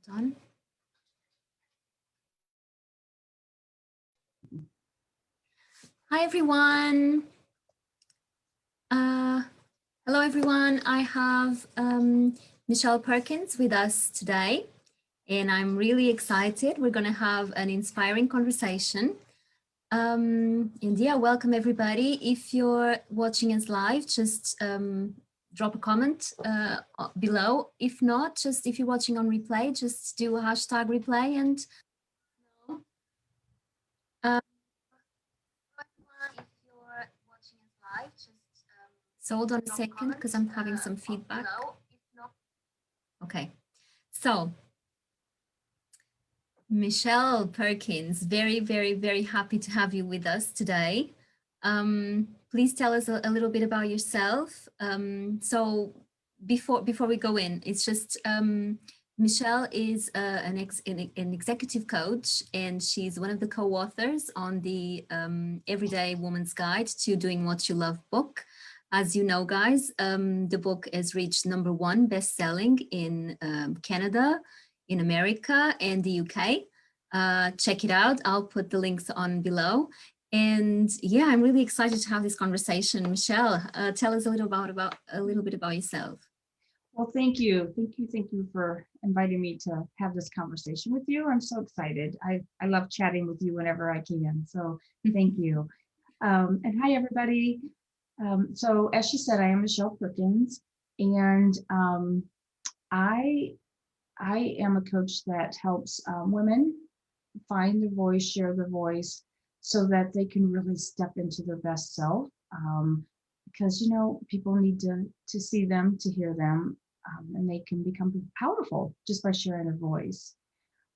Done. Hi, everyone. Uh, Hello, everyone. I have Michelle Perkins with us today, and I'm really excited. We're going to have an inspiring conversation. And yeah, welcome everybody. If you're watching us live, just drop a comment below. If not, just if you're watching on replay, just do a hashtag replay and uh, if you're watching us live, just so hold on a second because I'm having some feedback. Okay, so Michelle Perkins, very, very, very happy to have you with us today. Please tell us a little bit about yourself. So before we go in, it's just Michelle is an executive coach, and she's one of the co-authors on the Everyday Woman's Guide to Doing What You Love book. As you know, guys, the book has reached #1 best-selling in Canada, in America, and the UK. Check it out. I'll put the links on below. And yeah, I'm really excited to have this conversation. Michelle, tell us a little bit about yourself. Well, thank you. Thank you for inviting me to have this conversation with you. I'm so excited. I love chatting with you whenever I can. So thank you. And hi, everybody. So as she said, I am Michelle Perkins, and I am a coach that helps women find their voice, share their voice, so that they can really step into their best self. Because people need to see them, to hear them, and they can become powerful just by sharing their voice.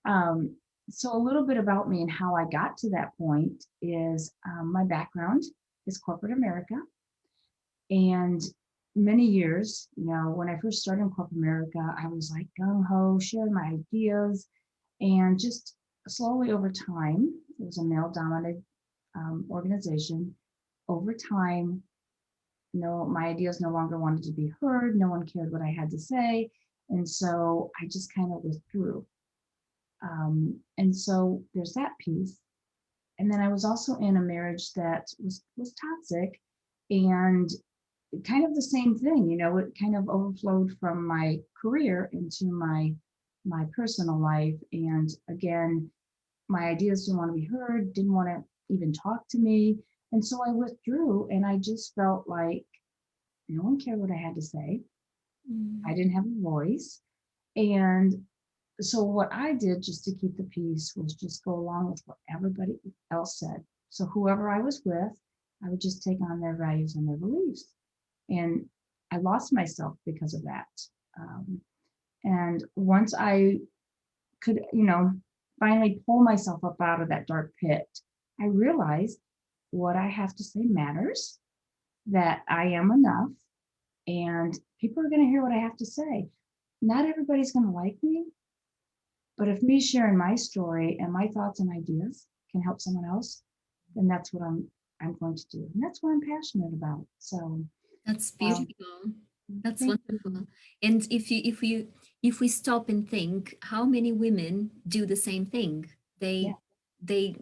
Um, so a little bit about me and how I got to that point is my background is corporate America, and many years, when I first started in corporate America, I was like gung ho, sharing my ideas, and just slowly over time, it was a male dominated organization. Over time, no, my ideas no longer wanted to be heard. No one cared what I had to say. And so I just kind of withdrew. And so there's that piece. And then I was also in a marriage that was toxic, and kind of the same thing, it kind of overflowed from my career into my personal life. And again, my ideas didn't want to be heard, didn't want to even talk to me. And so I withdrew, and I just felt like no one cared what I had to say. I didn't have a voice. And so what I did just to keep the peace was just go along with what everybody else said. So whoever I was with, I would just take on their values and their beliefs. And I lost myself because of that. And once I could, finally pull myself up out of that dark pit, I realized what I have to say matters, that I am enough, and people are going to hear what I have to say. Not everybody's going to like me, but if me sharing my story and my thoughts and ideas can help someone else, then that's what I'm going to do, and that's what I'm passionate about. So That's um, beautiful. That's thank you. wonderful. And if we stop and think, how many women do the same thing? Yeah. They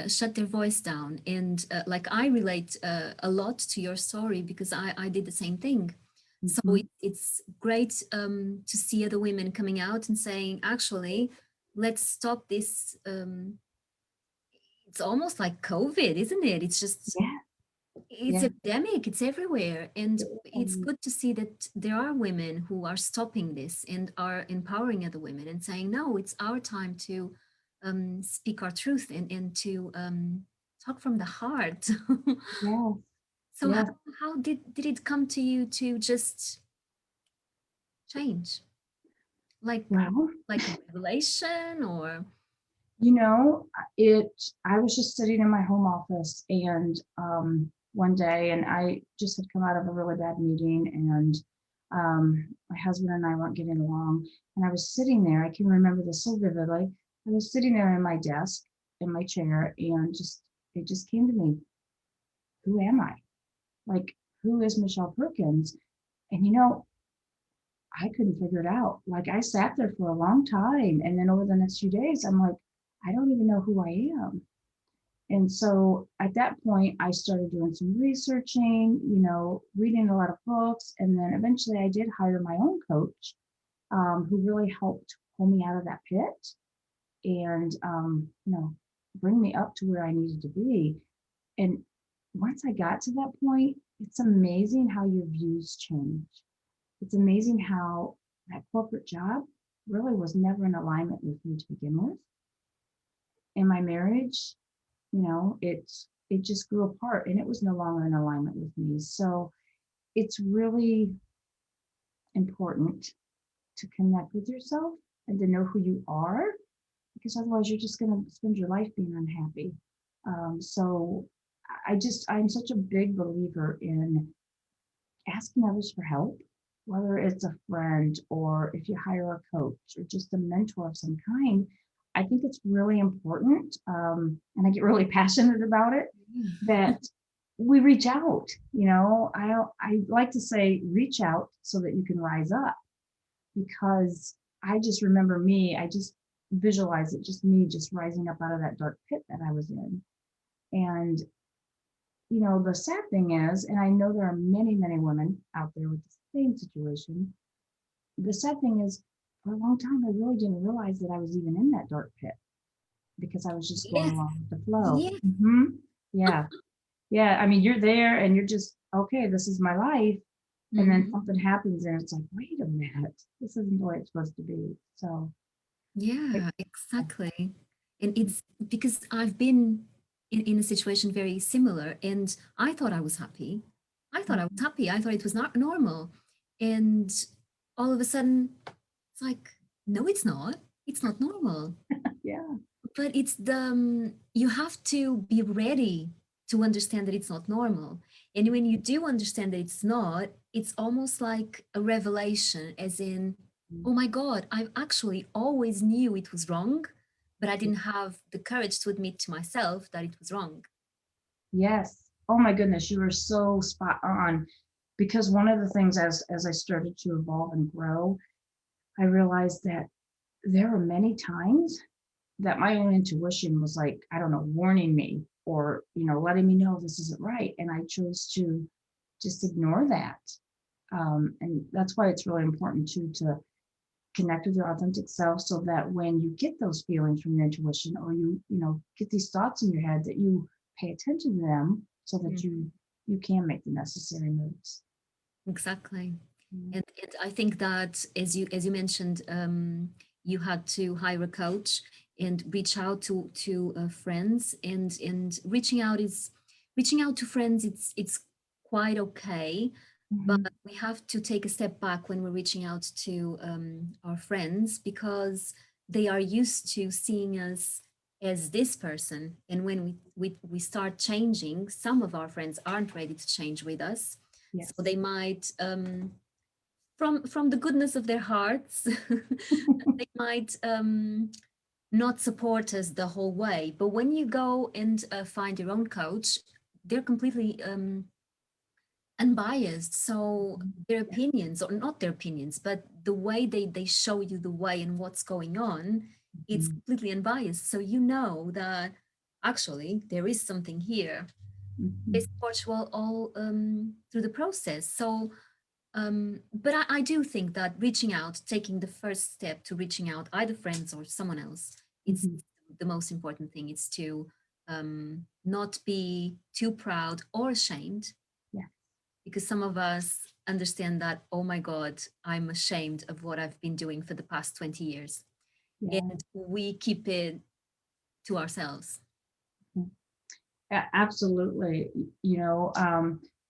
shut their voice down. And like I relate a lot to your story because I did the same thing. So Mhm. it's great to see other women coming out and saying, actually, let's stop this. It's almost like COVID, isn't it? It's just Yeah. it's Yeah. epidemic, it's everywhere, and it's good to see that there are women who are stopping this and are empowering other women and saying, no, it's our time to speak our truth and to talk from the heart. Yeah. So Yeah. how did it come to you to just change, like Well, like a revelation or you know, I was just sitting in my home office, and one day, and I just had come out of a really bad meeting, and my husband and I weren't getting along. And I was sitting there, I can remember this so vividly. I was sitting there in my desk, in my chair, and it just came to me, who am I? Like, who is Michelle Perkins? And I couldn't figure it out. Like I sat there for a long time. And then over the next few days, I'm like, I don't even know who I am. And so at that point, I started doing some researching, reading a lot of books. And then eventually I did hire my own coach who really helped pull me out of that pit and, bring me up to where I needed to be. And once I got to that point, it's amazing how your views change. It's amazing how that corporate job really was never in alignment with me to begin with. In my marriage, it just grew apart and it was no longer in alignment with me. So it's really important to connect with yourself and to know who you are, because otherwise you're just going to spend your life being unhappy. So I'm such a big believer in asking others for help, whether it's a friend or if you hire a coach or just a mentor of some kind. I think it's really important, and I get really passionate about it, that we reach out. I like to say reach out so that you can rise up, because I just remember I just visualize it, just me just rising up out of that dark pit that I was in. And the sad thing is, and I know there are many, many women out there with the same situation. The sad thing is, for a long time, I really didn't realize that I was even in that dark pit because I was just going Yes, along with the flow. yes. Yeah. Yeah. I mean, you're there and you're just, okay, this is my life. And then Mhm. something happens and it's like, wait a minute, this isn't the way it's supposed to be. So, Yeah, exactly. And it's because I've been in a situation very similar, and I thought I was happy. I thought I was happy. I thought it was not normal. And all of a sudden, it's like, no, it's not. It's not normal. yeah. But it's you have to be ready to understand that it's not normal. And when you do understand that it's not, it's almost like a revelation, as in, oh my God, I actually always knew it was wrong, but I didn't have the courage to admit to myself that it was wrong. Yes. Oh my goodness, you were so spot on. Because one of the things as I started to evolve and grow, I realized that there were many times that my own intuition was like, I don't know, warning me or, letting me know this isn't right. And I chose to just ignore that. And that's why it's really important too to connect with your authentic self, so that when you get those feelings from your intuition, or get these thoughts in your head, that you pay attention to them so that Mm, you can make the necessary moves. exactly. Mm. And I think that, as you mentioned, you had to hire a coach and reach out to friends, and reaching out to friends. It's quite okay, but Mhm. we have to take a step back when we're reaching out to our friends, because they are used to seeing us as this person, and when we start changing, some of our friends aren't ready to change with us, so Yes. they might from the goodness of their hearts they might not support us the whole way. But when you go and find your own coach, they're completely unbiased, so Mhm. their Yeah. opinions, or not their opinions, but the way they show you the way and what's going on, it's Mhm. completely unbiased, so you know that actually there is something here. They Mhm. support you all through the process. So but I do think that reaching out, taking the first step to reaching out, either friends or someone else, Mhm. it's the most important thing. It's to not be too proud or ashamed, Yeah. because some of us understand that, oh my God, I'm ashamed of what I've been doing for the past 20 years. Yeah. And we keep it to ourselves. Mhm. Absolutely.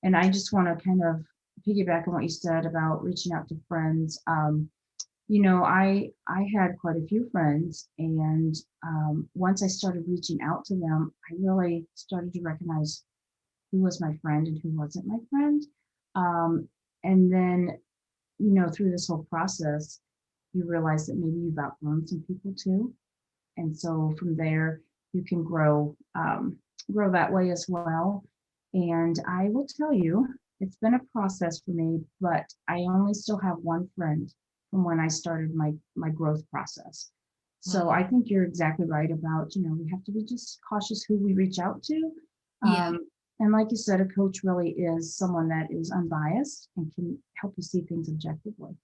And I just want to kind of piggyback on what you said about reaching out to friends. I had quite a few friends, and once I started reaching out to them, I really started to recognize who was my friend and who wasn't my friend. Um, and then, through this whole process, you realize that maybe you've outgrown some people too. And so from there, you can grow that way as well. And I will tell you It's been a process for me, but I only still have one friend from when I started my growth process. So Wow. I think you're exactly right about, we have to be just cautious who we reach out to. Yeah. And like you said, a coach really is someone that is unbiased and can help you see things objectively.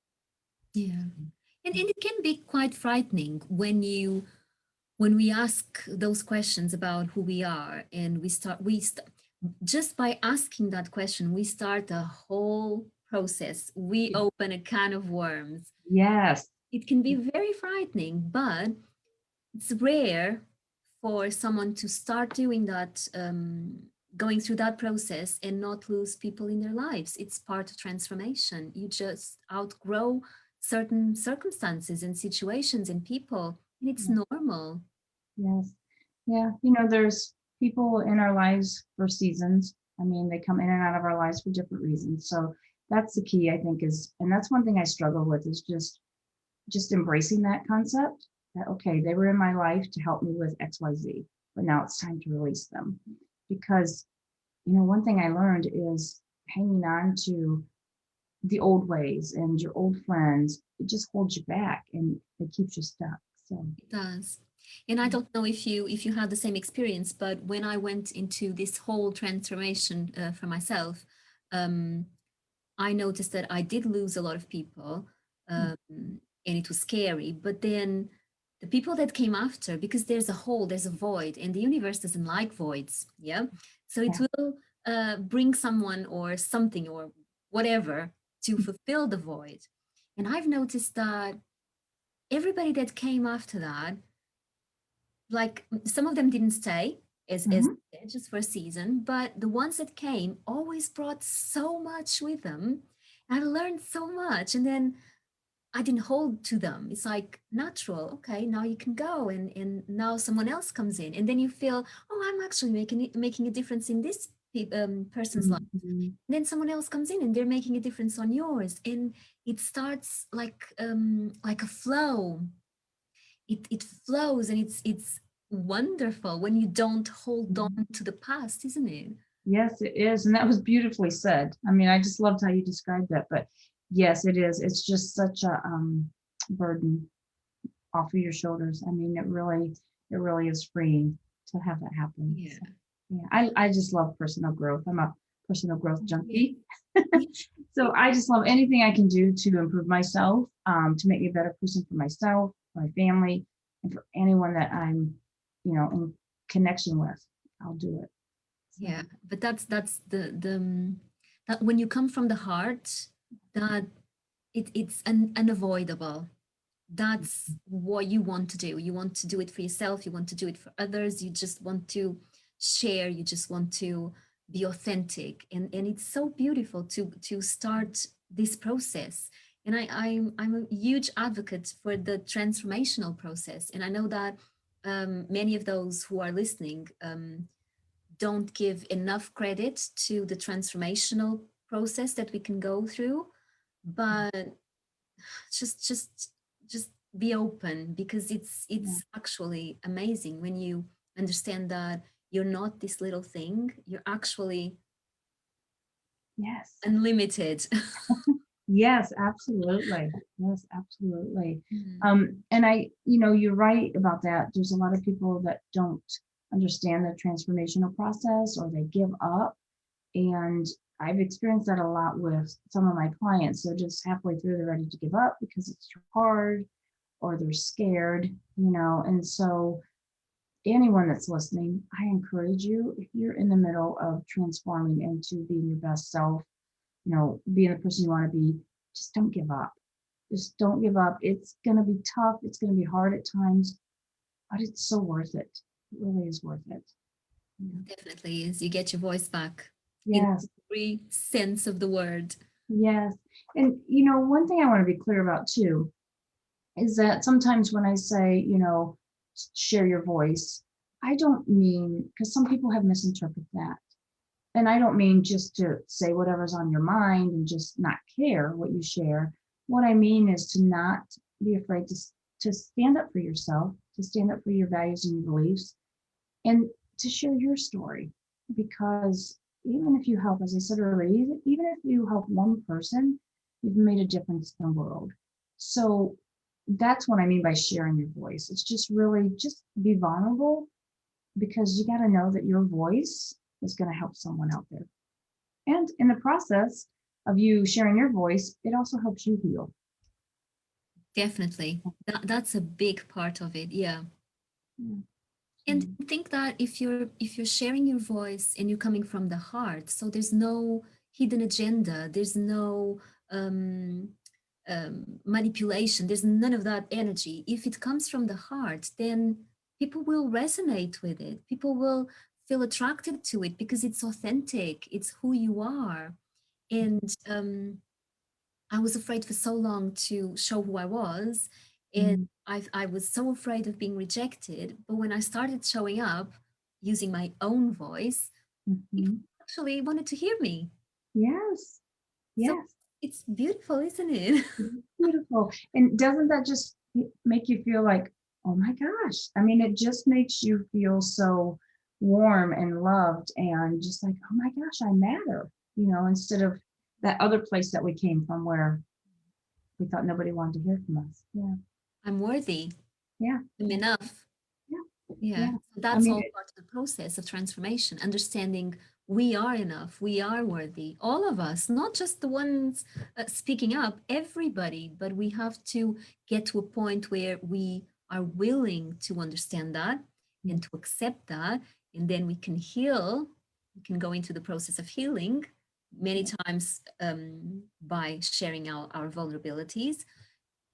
Yeah. And it can be quite frightening when we ask those questions about who we are, and just by asking that question, we start a whole process. We open a can of worms. Yes. It can be very frightening, but it's rare for someone to start doing that, going through that process and not lose people in their lives. It's part of transformation. You just outgrow certain circumstances and situations and people, and it's normal. Yes. Yeah. There's people in our lives for seasons. I mean, they come in and out of our lives for different reasons. So that's the key, I think, and that's one thing I struggle with is just embracing that concept that, okay, they were in my life to help me with XYZ, but now it's time to release them. Because, one thing I learned is hanging on to the old ways and your old friends, it just holds you back and it keeps you stuck. So, It does. And I don't know if you had the same experience, but when I went into this whole transformation for myself, um, I noticed that I did lose a lot of people, and it was scary. But then the people that came after, because there's a hole, there's a void, and the universe doesn't like voids. Yeah. So it yeah. will bring someone or something or whatever to fulfill the void. And I've noticed that everybody that came after that, like some of them didn't stay as Mhm. just for a season, but the ones that came always brought so much with them. I learned so much, and then I didn't hold to them. It's like natural. Okay, now you can go, and now someone else comes in, and then you feel, oh, I'm actually making a difference in this person's life. Mhm. And then someone else comes in, and they're making a difference on yours, and it starts like a flow. It flows, and it's wonderful when you don't hold on Mhm. to the past, isn't it? Yes, it is. And that was beautifully said. I mean, I just loved how you described that. But yes, it is. It's just such a burden off of your shoulders. I mean, it really is freeing to have that happen. Yeah. So, yeah, I just love personal growth. I'm a personal growth Yeah. junkie. So I just love anything I can do to improve myself, to make me a better person for myself, my family, and for anyone that I'm, in connection with. I'll do it. So Yeah, but that's that when you come from the heart, that it's unavoidable. That's what you want to do. You want to do it for yourself, you want to do it for others, you just want to share, you just want to be authentic. And it's so beautiful to start this process. And I'm a huge advocate for the transformational process. And I know that many of those who are listening don't give enough credit to the transformational process that we can go through, but just be open, because yeah, it's actually amazing when you understand that you're not this little thing, you're actually yes. unlimited. Yes, absolutely. Yes, absolutely. Mhm. And you're right about that. There's a lot of people that don't understand the transformational process or they give up. And I've experienced that a lot with some of my clients. They're just halfway through, they're ready to give up because it's too hard or they're scared, And so, anyone that's listening, I encourage you, if you're in the middle of transforming into being your best self, being the person you want to be, just don't give up. Just don't give up. It's going to be tough. It's going to be hard at times, but it's so worth it. It really is worth it. Yeah. Definitely is. You get your voice back in Yes. every sense of the word. Yes. And, one thing I want to be clear about too is that sometimes when I say, share your voice, I don't mean, because some people have misinterpreted that. And I don't mean just to say whatever's on your mind and just not care what you share. What I mean is to not be afraid to stand up for yourself, to stand up for your values and your beliefs, and to share your story. Because, even if you help, as I said earlier, even if you help one person, you've made a difference in the world. So that's what I mean by sharing your voice. It's just really just be vulnerable, because you got to know that your voice is going to help someone out there. And in the process of you sharing your voice, it also helps you heal. Definitely. That's a big part of it. Yeah. Yeah. And So, I think that if you're sharing your voice and you're coming from the heart, so there's no hidden agenda, there's no um, manipulation, there's none of that energy. If it comes from the heart, then people will resonate with it. People will feel attracted to it because it's authentic. It's who you are. And I was afraid for so long to show who I was. And mm, I was so afraid of being rejected. But when I started showing up using my own voice, people mhm. actually wanted to hear me. Yes, So yes. it's beautiful, isn't it? Beautiful. And doesn't that just make you feel like, oh my gosh? I mean, it just makes you feel so warm and loved and just like, oh my gosh, I matter, instead of that other place that we came from where we thought nobody wanted to hear from us. Yeah. I'm worthy. Yeah. I'm Yeah. enough. Yeah. Yeah, Yeah. so I that's mean, all part of the process of transformation, understanding we are enough, we are worthy, all of us, not just the ones speaking up, everybody, but we have to get to a point where we are willing to understand that yeah. and to accept that, and then we can heal, we can go into the process of healing many Yeah. times by sharing our vulnerabilities,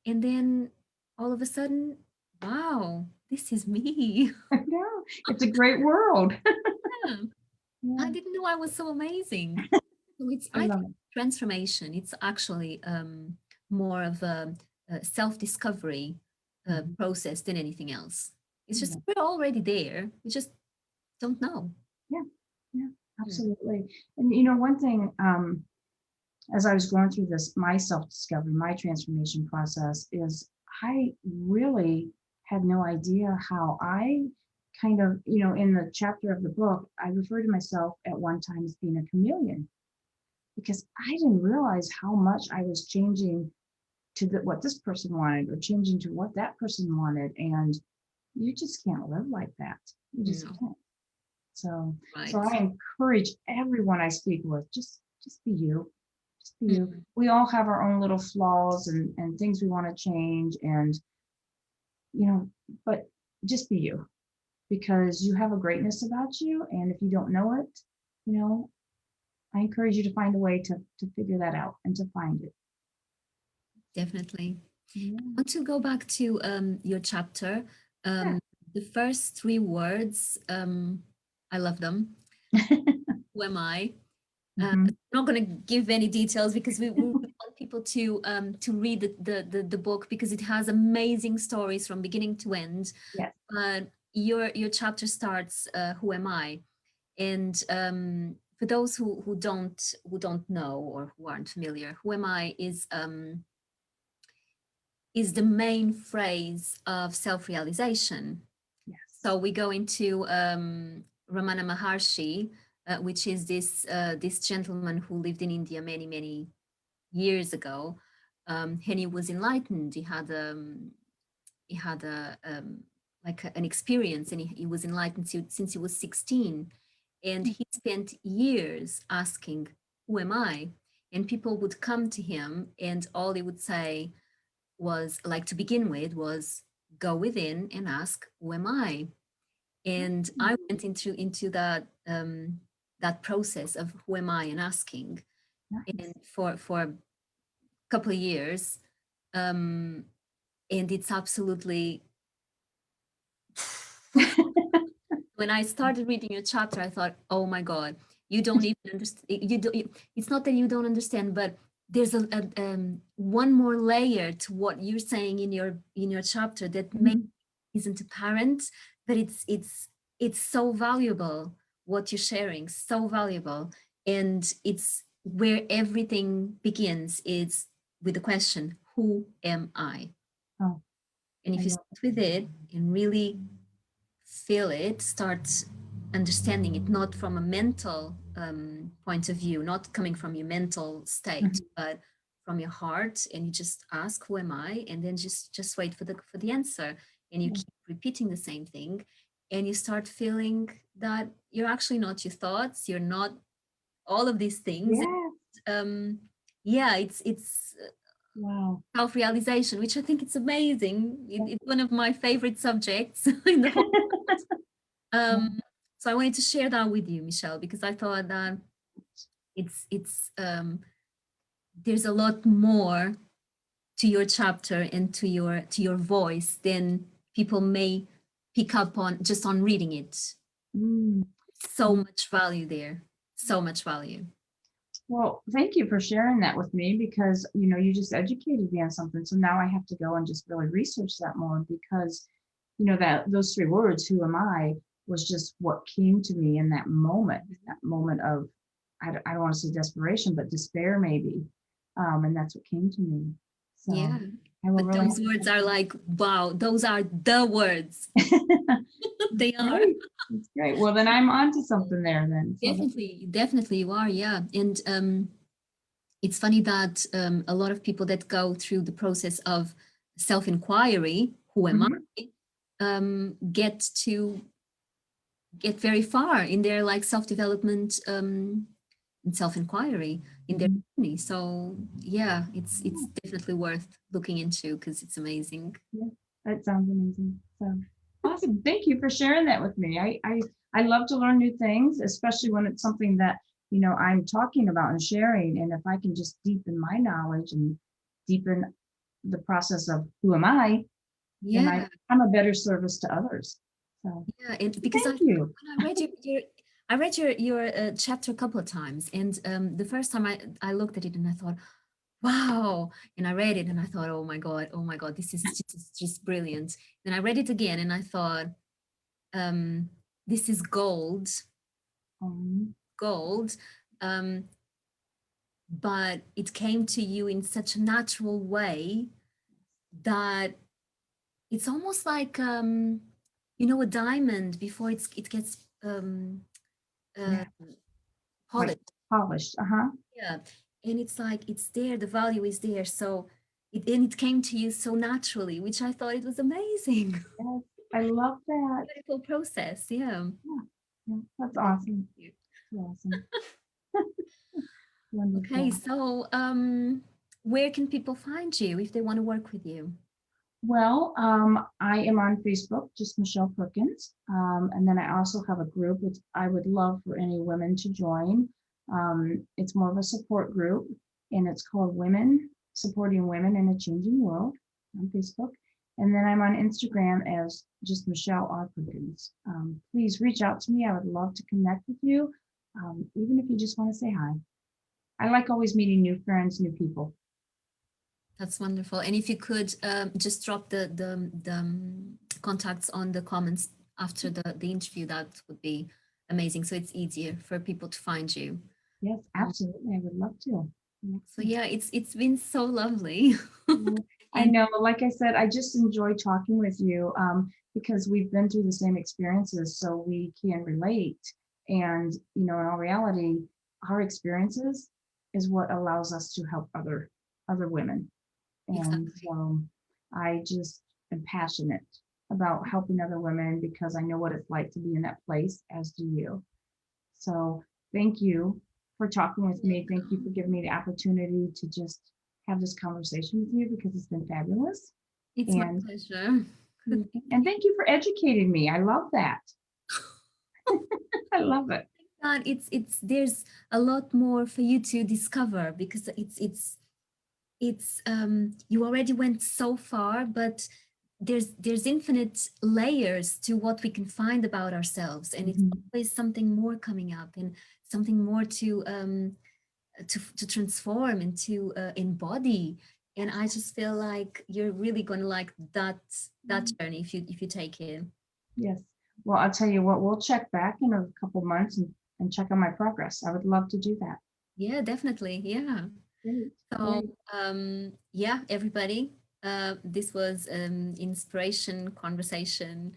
and then all of a sudden, wow, this is me. I know. It's a great world. Yeah, I Yeah. didn't know I was so amazing. So I I love think it. transformation, it's actually more of a self-discovery Mhm. process than anything else. It's just Yeah. we're already there. We just don't know. Yeah. Yeah. Mm, Absolutely. And one thing, as I was going through this, my self discovery, my transformation process, is I really had no idea how I kind of, in the chapter of the book, I refer to myself at one time as being a chameleon, because I didn't realize how much I was changing to what this person wanted, or changing to what that person wanted. And you just can't live like that. You just no, can't. So right. I encourage everyone I speak with, just be you. Just be you. Mm, We all have our own little flaws and things we want to change, and you know, but just be you, because you have a greatness about you, and if you don't know it, you know, I encourage you to find a way to figure that out and to find it. definitely. I Yeah. want to go back to your chapter. Yeah. The first three words, I love them. Who am I? Mhm. I'm not going to give any details because we want people to read the book because it has amazing stories from beginning to end. Yes. But your chapter starts, who am I? And for those who don't know or who aren't familiar, who am I is the main phrase of self-realization. Yes. So we go into Ramana Maharshi, which is this gentleman who lived in India many years ago, and he was enlightened. He had like an experience, and he was enlightened since he was 16, and he spent years asking, "Who am I?" And people would come to him, and all he would say was, like, to begin with, was go within and ask, "Who am I?" And I went into that process of who am I and asking, and Nice. for a couple of years, um, and it's absolutely when I started reading your chapter, I thought, oh my God, you don't even understand. It's not that you don't understand, but there's one more layer to what you're saying in your chapter that maybe Mhm. isn't apparent, but it's so valuable. What you're sharing, so valuable, and it's where everything begins. Is with the question, "Who am I?" Oh, And I if you love sit with it and really feel it, start understanding it not from a mental point of view, not coming from your mental state, Mhm. but from your heart, and you just ask, who am I? And then just wait for the answer. And you Yeah. keep repeating the same thing, and you start feeling that you're actually not your thoughts, you're not all of these things. Yes. um yeah, it's Wow. self-realization, which I think it's amazing. It's one of my favorite subjects in the whole. um so I wanted to share that with you, Michelle, because I thought that it's there's a lot more to your chapter and to your voice than people may pick up on just on reading it. Mm. So much value there, so much value. Well, thank you for sharing that with me because, you just educated me on something. So now I have to go and just really research that more because, that those three words, who am I, was just what came to me in that moment of, I don't want to say desperation, but despair maybe. And that's what came to me. Yeah, So I will but really those words are like, wow, those are the words. That's They are. great. That's great. Well, then I'm on to something there then. So Definitely, definitely you are, yeah. And it's funny that a lot of people that go through the process of self-inquiry, who am Mhm. I, get very far in their like self-development and self-inquiry in their Mhm. journey. So yeah, it's definitely worth looking into because it's amazing. Yeah, that sounds amazing. So awesome. Thank you for sharing that with me. I love to learn new things, especially when it's something that, I'm talking about and sharing. And if I can just deepen my knowledge and deepen the process of who am I, then Yeah, I'm a better service to others. So yeah, and because thank you. when I read your I read your chapter a couple of times, and the first time I looked at it and I thought, wow, and I read it and I thought, oh my god, this is just brilliant. Then I read it again and I thought, um, this is gold, Um, gold. Um, but it came to you in such a natural way that it's almost like a diamond before it gets uh, yeah, like polished. polished. Uh-huh. Yeah, and it's like it's there, the value is there. So it came to you so naturally, which I thought it was amazing. Yes, I love that. Beautiful process. Yeah. Yeah, yeah, that's Thank awesome. you. That's awesome. Okay, Wonderful. so where can people find you if they want to work with you? Well, I am on Facebook, just Michelle Perkins. And then I also have a group which I would love for any women to join. It's more of a support group, and it's called Women Supporting Women in a Changing World on Facebook. And then I'm on Instagram as just Michelle R. Perkins. Please reach out to me. I would love to connect with you, even if you just want to say hi. I like always meeting new friends, new people. That's wonderful. And if you could just drop contacts on the comments after the interview, that would be amazing. So it's easier for people to find you. Yes, absolutely. I would love to. Love So to. yeah, it's been so lovely. Well, I And know, like I said, I just enjoy talking with you because we've been through the same experiences, so we can relate. And, in all reality, our experiences is what allows us to help other women. And exactly. so I just am passionate about helping other women because I know what it's like to be in that place, as do you. So thank you for talking with me. Thank you for giving me the opportunity to just have this conversation with you because it's been fabulous. It's my And pleasure. and thank you for educating me. I love that. I love it. God, it's there's a lot more for you to discover because it's you already went so far, but there's infinite layers to what we can find about ourselves, and it's Mhm. always something more coming up and something more to transform and to embody. And I just feel like you're really gonna like that journey if you take it. Yes. Well, I'll tell you what, we'll check back in a couple months and check on my progress. I would love to do that. Yeah, definitely. Yeah. Great. So, Great. yeah, everybody, this was inspiration conversation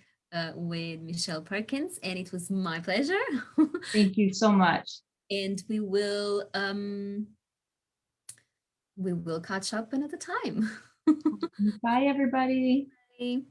with Michelle Perkins, and it was my pleasure. Thank you so much. and we will catch up another time. Bye, everybody. Bye.